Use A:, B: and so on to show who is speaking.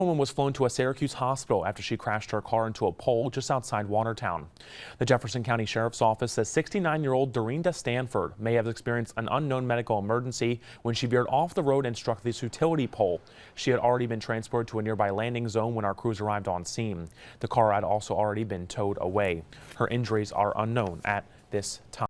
A: A woman was flown to a Syracuse hospital after she crashed her car into a pole just outside Watertown. The Jefferson County Sheriff's Office says 69-year-old Dorinda Stanford may have experienced an unknown medical emergency when she veered off the road and struck this utility pole. She had already been transported to a nearby landing zone when our crews arrived on scene. The car had also already been towed away. Her injuries are unknown at this time.